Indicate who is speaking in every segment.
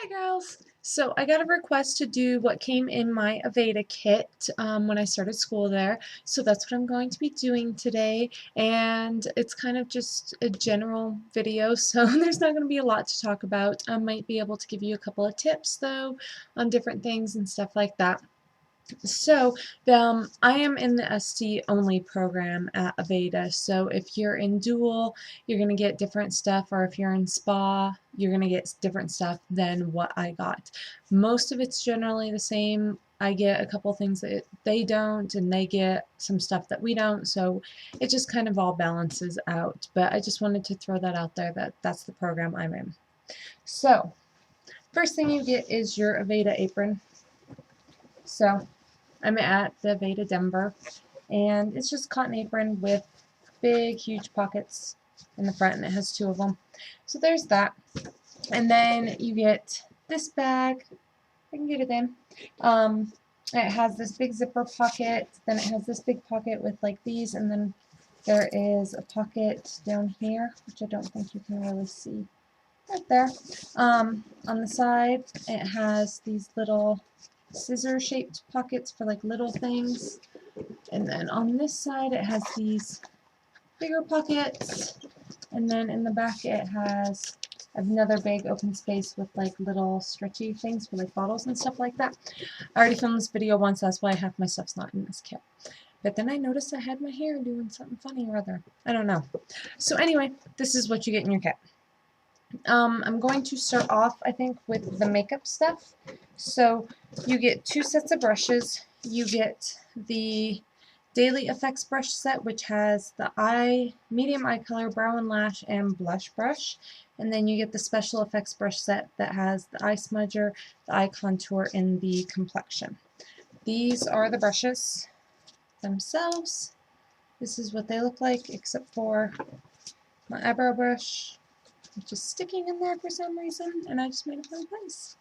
Speaker 1: Hi girls! So I got a request to do what came in my Aveda kit when I started school there. So that's what I'm going to be doing today, and it's kind of just a general video, so there's not going to be a lot to talk about. I might be able to give you a couple of tips though on different things and stuff like that. So, I am in the ST only program at Aveda. So if you're in dual, you're going to get different stuff, or if you're in spa, you're going to get different stuff than what I got. Most of it's generally the same. I get a couple things that they don't, and they get some stuff that we don't, so it just kind of all balances out. But I just wanted to throw that out there that that's the program I'm in. So, first thing you get is your Aveda apron. So, I'm at the Aveda Denver, and it's just cotton apron with big, huge pockets in the front, and it has two of them. So there's that. And then you get this bag. I can get it in. It has this big zipper pocket, then it has this big pocket with like these, and then there is a pocket down here, which I don't think you can really see. Right there. On the side, it has these little scissor-shaped pockets for like little things. And then on this side, it has these bigger pockets. And then in the back, it has another big open space with like little stretchy things for like bottles and stuff like that. I already filmed this video once, that's why half my stuff's not in this kit. But then I noticed I had my hair doing something funny or other. I don't know. So anyway, this is what you get in your kit. I'm going to start off, I think, with the makeup stuff. So you get two sets of brushes. You get the Daily Effects brush set, which has the medium eye color, brow and lash, and blush brush. And then you get the Special Effects brush set that has the eye smudger, the eye contour, and the complexion. These are the brushes themselves. This is what they look like, except for my eyebrow brush, which is sticking in there for some reason, and I just made a funny place.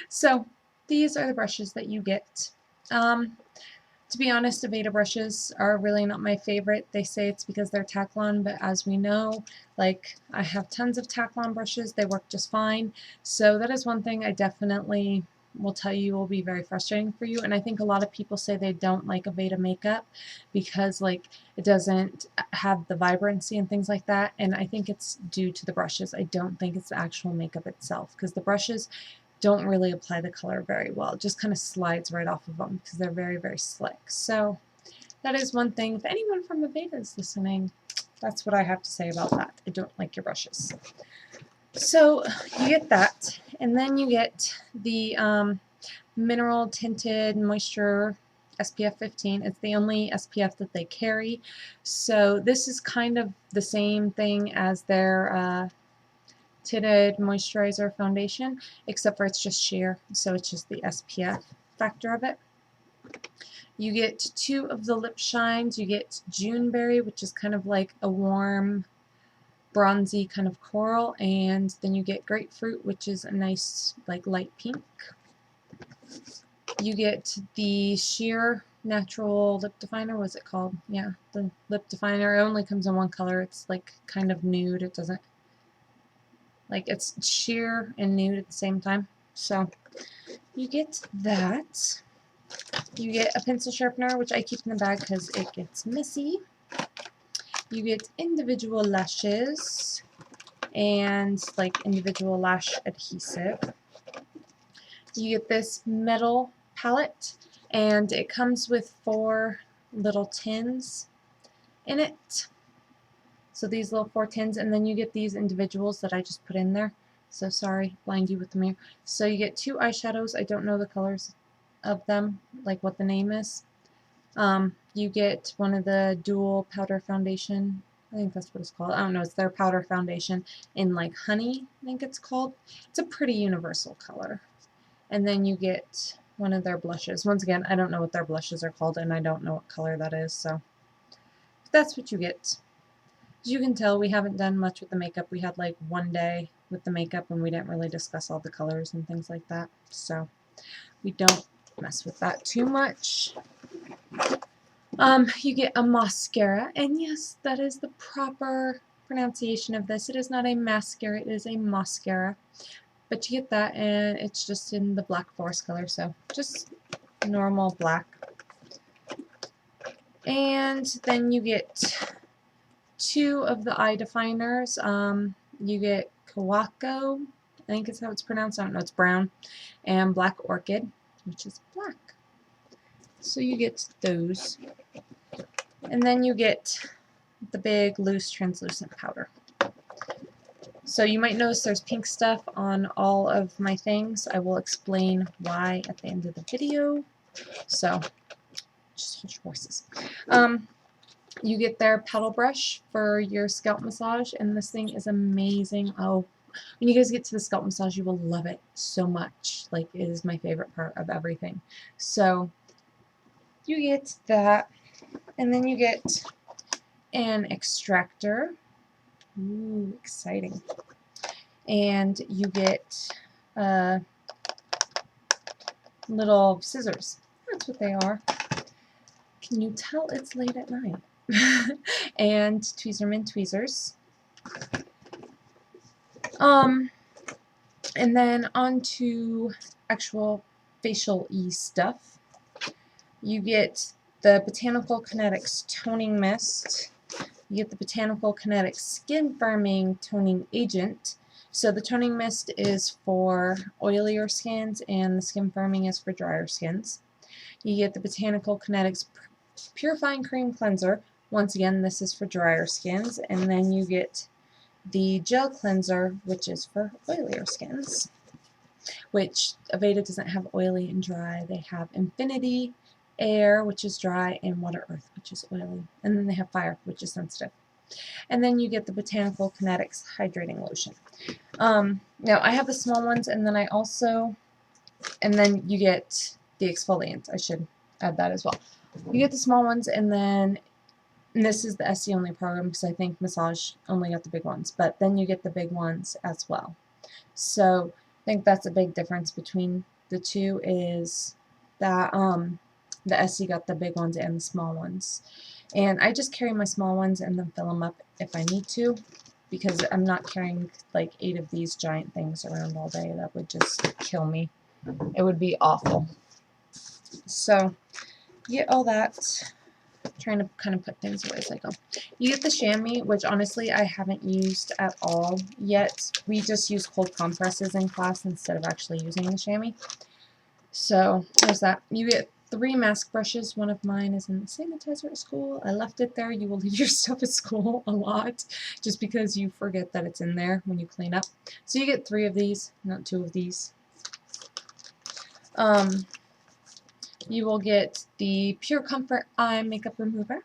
Speaker 1: So these are the brushes that you get. To be honest, Aveda brushes are really not my favorite. They say it's because they're Taklon, but as we know, like, I have tons of Taklon brushes. They work just fine. So that is one thing I definitely will tell you will be very frustrating for you. And I think a lot of people say they don't like Aveda makeup because, like, it doesn't have the vibrancy and things like that. And I think it's due to the brushes. I don't think it's the actual makeup itself, because the brushes don't really apply the color very well. It just kind of slides right off of them because they're very, very slick. So that is one thing. If anyone from Aveda is listening, that's what I have to say about that. I don't like your brushes. So you get that, and then you get the Mineral Tinted Moisture SPF 15. It's the only SPF that they carry. So this is kind of the same thing as their Tinted Moisturizer Foundation, except for it's just sheer, so it's just the SPF factor of it. You get two of the lip shines. You get Juneberry, which is kind of like a warm, bronzy kind of coral, and then you get Grapefruit, which is a nice, like, light pink. You get the sheer natural lip definer. What's it called? Yeah, the lip definer. It only comes in one color. It's like kind of nude. It doesn't, like, it's sheer and nude at the same time. So you get that. You get a pencil sharpener, which I keep in the bag because it gets messy. You get individual lashes and like individual lash adhesive. You get this metal palette, and it comes with 4 little tins in it. So these little 4 tins, and then you get these individuals that I just put in there. So sorry, blind you with the mirror. So you get 2 eyeshadows. I don't know the colors of them, like what the name is. You get one of the dual powder foundation. I think that's what it's called. I don't know. It's their powder foundation in like honey, I think it's called. It's a pretty universal color. And then you get one of their blushes. Once again, I don't know what their blushes are called, and I don't know what color that is. So that's what you get. As you can tell, we haven't done much with the makeup. We had like one day with the makeup, and we didn't really discuss all the colors and things like that. So we don't mess with that too much. You get a mascara, and yes, that is the proper pronunciation of this. It is not a mascara, it is a mascara. but you get that, and it's just in the black forest color, so just normal black. And then you get 2 of the eye definers. You get Kawako, I think is how it's pronounced, I don't know, it's brown, and Black Orchid, which is black. So you get those. And then you get the big loose translucent powder. So you might notice there's pink stuff on all of my things. I will explain why at the end of the video. So just hold your horses. You get their paddle brush for your scalp massage, and this thing is amazing. Oh, when you guys get to the scalp massage, you will love it so much. Like, it is my favorite part of everything. So you get that, and then you get an extractor. Ooh, exciting. And you get little scissors. That's what they are. Can you tell it's late at night? And Tweezerman tweezers. And then on to actual facial-y stuff. You get the Botanical Kinetics Toning Mist. You get the Botanical Kinetics Skin Firming Toning Agent. So the toning mist is for oilier skins, and the skin firming is for drier skins. You get the Botanical Kinetics Purifying Cream Cleanser. Once again, this is for drier skins. And then you get the Gel Cleanser, which is for oilier skins. Which Aveda doesn't have oily and dry. They have Infinity Air, which is dry, and Water Earth, which is oily. And then they have Fire, which is sensitive. And then you get the Botanical Kinetics Hydrating Lotion. Now, I have the small ones, and then then you get the exfoliant. I should add that as well. You get the small ones, and this is the SC only program because I think massage only got the big ones, but then you get the big ones as well. So I think that's a big difference between the two, is that the SC got the big ones and the small ones. And I just carry my small ones and then fill them up if I need to, because I'm not carrying like 8 of these giant things around all day. That would just kill me. It would be awful. So you get all that. I'm trying to kind of put things away as I go. You get the chamois, which honestly I haven't used at all yet. We just use cold compresses in class instead of actually using the chamois. So there's that. You get 3 mask brushes. One of mine is in the sanitizer at school. I left it there. You will leave your stuff at school a lot just because you forget that it's in there when you clean up. So you get 3 of these, not 2 of these. You will get the Pure Comfort Eye Makeup Remover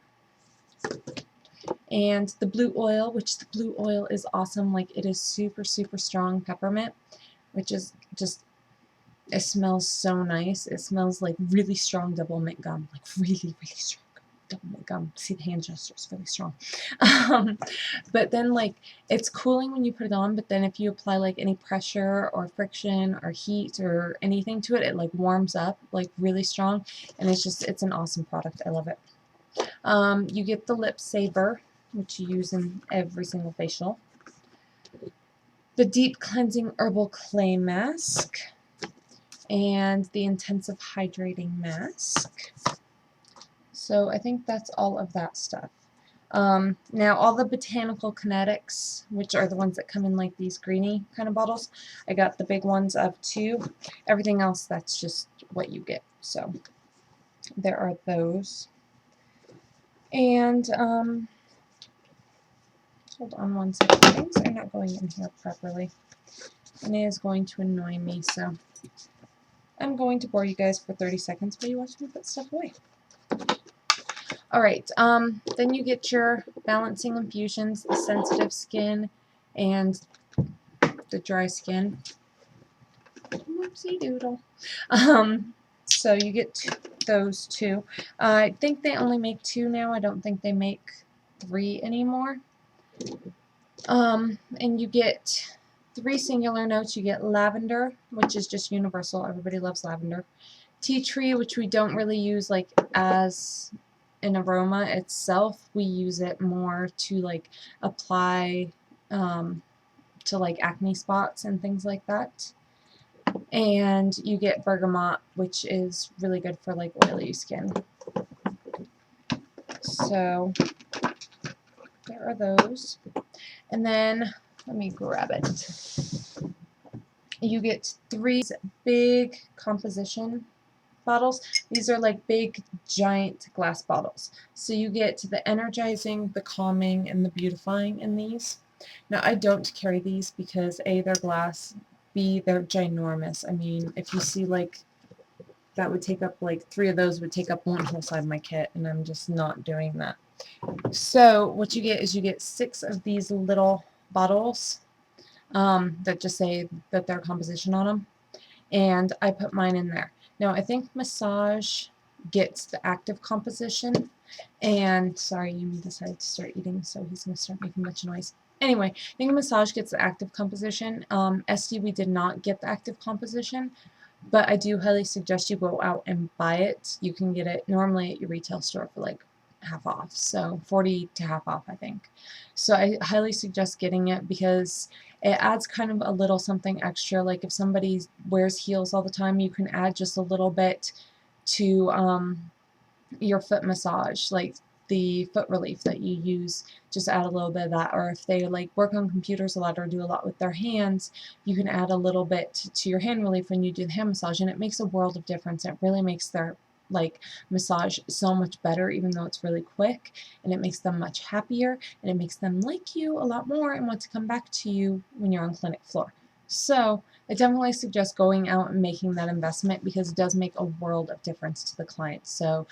Speaker 1: and the blue oil, which the blue oil is awesome. Like, it is super, super strong peppermint, which is just, it smells so nice. It smells like really strong double mint gum, like really, really strong double mint gum. See, the hand gesture is really strong. But then, like, it's cooling when you put it on, but then if you apply like any pressure or friction or heat or anything to it, it like warms up like really strong, and it's an awesome product. I love it. You get the Lip Saver, which you use in every single facial. The Deep Cleansing Herbal Clay Mask, and the Intensive Hydrating Mask. So I think that's all of that stuff. Now, all the Botanical Kinetics, which are the ones that come in like these greeny kind of bottles, I got the big ones of 2. Everything else, that's just what you get. So there are those. And hold on one second. Things are not going in here properly, and it is going to annoy me. So I'm going to bore you guys for 30 seconds while you watch me put stuff away. Alright, then you get your balancing infusions, the sensitive skin and the dry skin. Whoopsie doodle. So you get those 2. I think they only make 2 now. I don't think they make 3 anymore. And you get 3 singular notes. You get lavender, which is just universal. Everybody loves lavender. Tea tree, which we don't really use like as an aroma itself. We use it more to like apply to like acne spots and things like that. And you get bergamot, which is really good for like oily skin. So there are those. And then let me grab it. You get 3 big composition bottles. These are like big giant glass bottles. So you get the energizing, the calming, and the beautifying in these. Now I don't carry these because A, they're glass, B, they're ginormous. I mean, if you see like that would take up like 3 of those would take up one whole side of my kit, and I'm just not doing that. So what you get is you get 6 of these little bottles that just say that they're composition on them, and I put mine in there. Now I think Massage gets the active composition, and sorry, Yumi decided to start eating, so he's going to start making much noise. Anyway, I think Massage gets the active composition. SD, we did not get the active composition, but I do highly suggest you go out and buy it. You can get it normally at your retail store for like half off, so 40 to half off, I think. So I highly suggest getting it because it adds kind of a little something extra. Like if somebody wears heels all the time, you can add just a little bit to your foot massage, like the foot relief that you use, just add a little bit of that. Or if they like work on computers a lot or do a lot with their hands, you can add a little bit to your hand relief when you do the hand massage, and it makes a world of difference. It really makes their like massage so much better, even though it's really quick, and it makes them much happier, and it makes them like you a lot more and want to come back to you when you're on clinic floor. So I definitely suggest going out and making that investment because it does make a world of difference to the client. So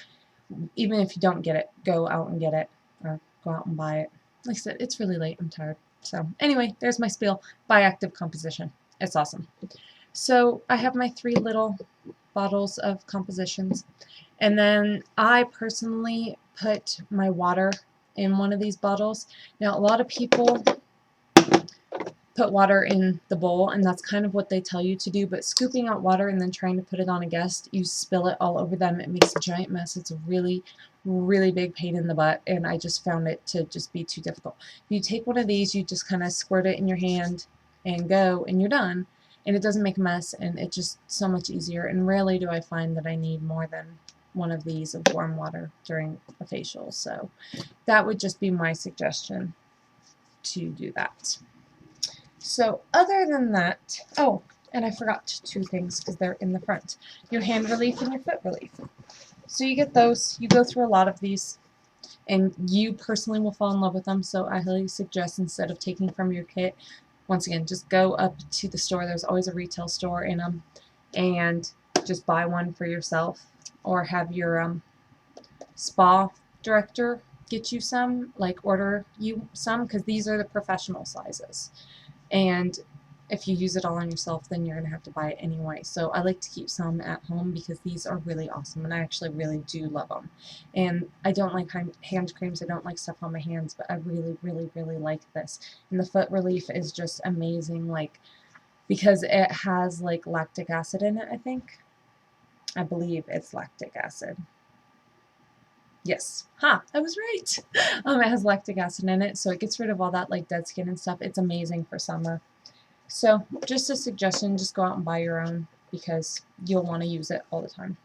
Speaker 1: even if you don't get it, go out and get it, or go out and buy it. Like I said, it's really late. I'm tired. So anyway, there's my spiel. Buy active composition. It's awesome. So I have my 3 little bottles of compositions, and then I personally put my water in one of these bottles. Now a lot of people put water in the bowl, and that's kind of what they tell you to do, but scooping out water and then trying to put it on a guest, you spill it all over them. It makes a giant mess. It's a really, really big pain in the butt, and I just found it to just be too difficult. If you take one of these, you just kind of squirt it in your hand and go, and you're done, and it doesn't make a mess, and it's just so much easier, and rarely do I find that I need more than one of these of warm water during a facial. So that would just be my suggestion to do that. So other than that, oh, and I forgot 2 things because they're in the front. Your hand relief and your foot relief. So you get those. You go through a lot of these, and you personally will fall in love with them. So I highly suggest, instead of taking from your kit, once again, just go up to the store. There's always a retail store in them, and just buy one for yourself, or have your spa director get you some, like order you some, because these are the professional sizes. And if you use it all on yourself, then you're going to have to buy it anyway. So I like to keep some at home because these are really awesome, and I actually really do love them. And I don't like hand creams. I don't like stuff on my hands, but I really, really, really like this. And the foot relief is just amazing, like, because it has like lactic acid in it, I think. I believe it's lactic acid. Yes. I was right. It has lactic acid in it, so it gets rid of all that like dead skin and stuff. It's amazing for summer. So just a suggestion, just go out and buy your own because you'll want to use it all the time.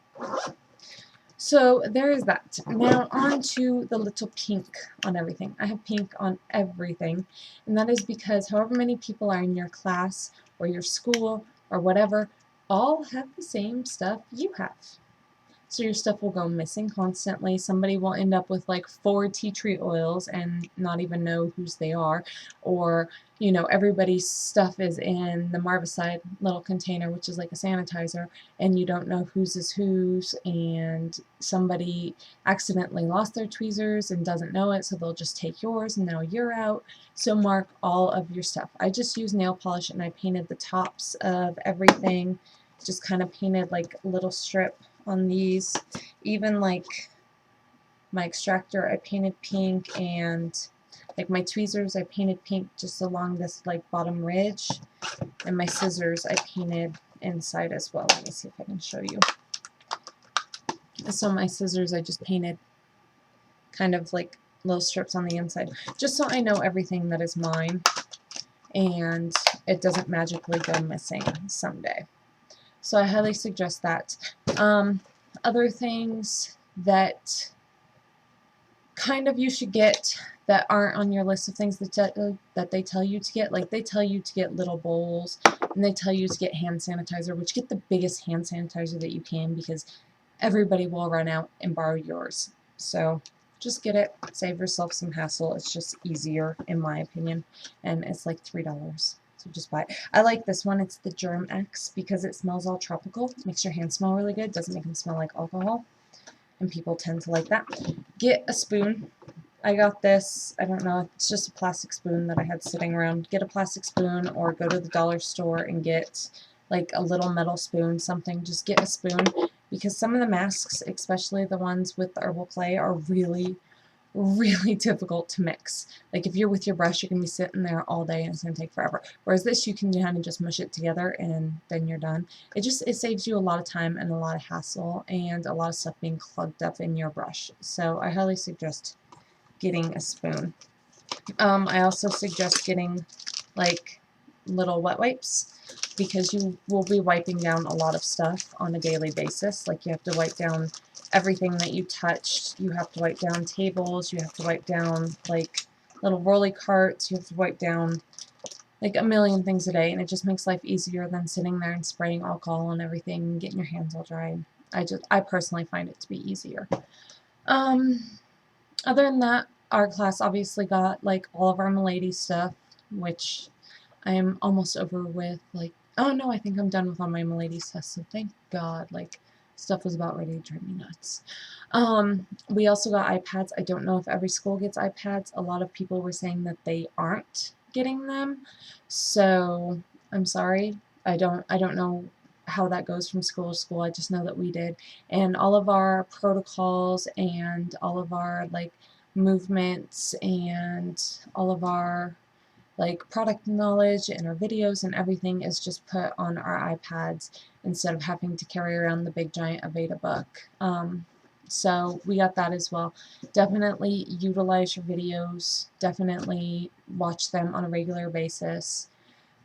Speaker 1: So there is that. Now on to the little pink on everything. I have pink on everything, and that is because however many people are in your class or your school or whatever, all have the same stuff you have. So your stuff will go missing constantly. Somebody will end up with like 4 tea tree oils and not even know whose they are. Or, you know, everybody's stuff is in the Marvicide little container, which is like a sanitizer, and you don't know whose is whose, and somebody accidentally lost their tweezers and doesn't know it, so they'll just take yours and now you're out. So mark all of your stuff. I just used nail polish and I painted the tops of everything. Just kind of painted like a little strip on these. Even like my extractor I painted pink, and like my tweezers I painted pink just along this like bottom ridge, and my scissors I painted inside as well. Let me see if I can show you. So my scissors I just painted kind of like little strips on the inside, just so I know everything that is mine. and it doesn't magically go missing someday. So I highly suggest that. Other things that kind of you should get that aren't on your list of things that they tell you to get, like they tell you to get little bowls, and they tell you to get hand sanitizer, which get the biggest hand sanitizer that you can, because everybody will run out and borrow yours. So just get it, save yourself some hassle. It's just easier in my opinion, and it's like $3. So just buy it. I like this one. It's the Germ X because it smells all tropical. Makes your hands smell really good. Doesn't make them smell like alcohol, and people tend to like that. Get a spoon. I got this, I don't know, it's just a plastic spoon that I had sitting around. Get a plastic spoon, or go to the dollar store and get like a little metal spoon, something. Just get a spoon, because some of the masks, especially the ones with the herbal clay, are really, really difficult to mix. Like if you're with your brush, you're going to be sitting there all day and it's going to take forever. Whereas this, you can kind of just mush it together and then you're done. It saves you a lot of time and a lot of hassle and a lot of stuff being clogged up in your brush. So I highly suggest getting a spoon. I also suggest getting like little wet wipes, because you will be wiping down a lot of stuff on a daily basis. Like you have to wipe down everything that you touched. You have to wipe down tables. You have to wipe down like little rolly carts. You have to wipe down like a million things a day, and it just makes life easier than sitting there and spraying alcohol on everything and getting your hands all dry. I personally find it to be easier. Other than that, our class obviously got like all of our Milady stuff, which I am almost over with. Like, oh no, I think I'm done with all my Milady stuff, so thank God. Like, stuff was about ready to drive me nuts. We also got iPads. I don't know if every school gets iPads. A lot of people were saying that they aren't getting them, so I'm sorry. I don't know how that goes from school to school. I just know that we did. And all of our protocols and all of our like movements and all of our like product knowledge and our videos and everything is just put on our iPads instead of having to carry around the big giant Aveda book. So we got that as well. Definitely utilize your videos. Definitely watch them on a regular basis,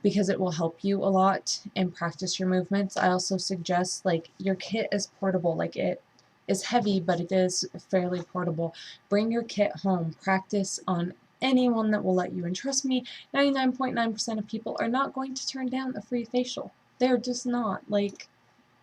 Speaker 1: because it will help you a lot and practice your movements. I also suggest, like, your kit is portable. Like, it is heavy, but it is fairly portable. Bring your kit home. Practice on anyone that will let you. And trust me, 99.9% of people are not going to turn down a free facial. They're just not. Like,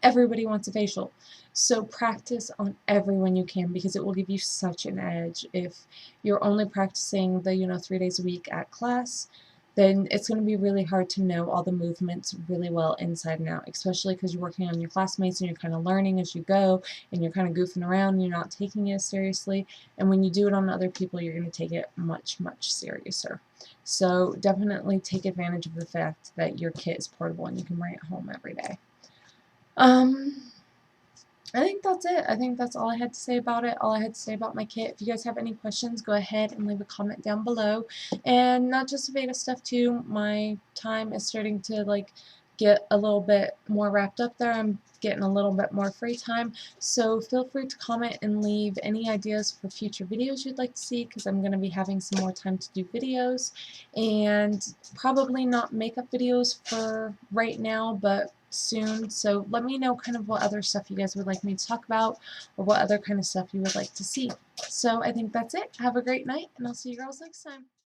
Speaker 1: everybody wants a facial. So practice on everyone you can, because it will give you such an edge. If you're only practicing the 3 days a week at class, then it's going to be really hard to know all the movements really well inside and out, especially because you're working on your classmates and you're kind of learning as you go and you're kind of goofing around and you're not taking it as seriously. And when you do it on other people, you're going to take it much, much seriouser. So definitely take advantage of the fact that your kit is portable and you can bring it home every day. I think that's it. I think that's all I had to say about it, all I had to say about my kit. If you guys have any questions, go ahead and leave a comment down below. And not just Aveda stuff too, my time is starting to like get a little bit more wrapped up there. I'm getting a little bit more free time, so feel free to comment and leave any ideas for future videos you'd like to see, because I'm going to be having some more time to do videos, and probably not makeup videos for right now, but soon. So let me know kind of what other stuff you guys would like me to talk about, or what other kind of stuff you would like to see. So I think that's it. Have a great night, and I'll see you girls next time.